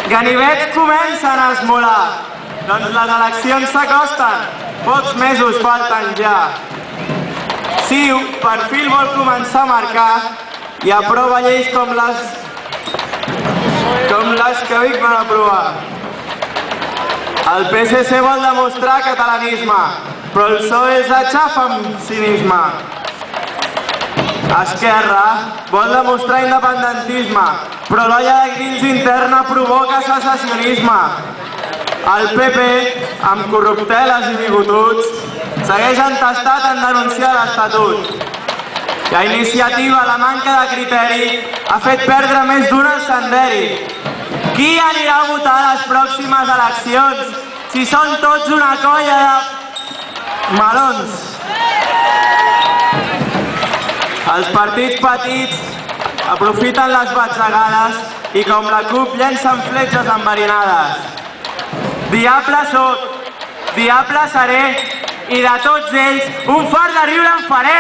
Ganivets comencen a esmolar. Doncs les eleccions s'acosten. Pocs mesos falten ja. CiU per fi vol començar a marcar i aprova lleis com les que Vic van aprovar. El PSC vol demostrar catalanisme, però el PSOE els aixafa amb cinisme. Esquerra vol demostrar independentisme, però l'olla de grills interna provoca secessionisme. El PP, amb corrupteles i bigotuts, segueix entestat en denunciar l'Estatut. La iniciativa, la manca de criteri, ha fet perdre més d'un al senderi. Qui anirà a votar a les pròximes eleccions si són tots una colla de melons? Els partits petits aprofiten les batzegades i com la CUP llencen fletxes enverinades. Diable soc, diable seré i de tots ells un fart de riure en faré!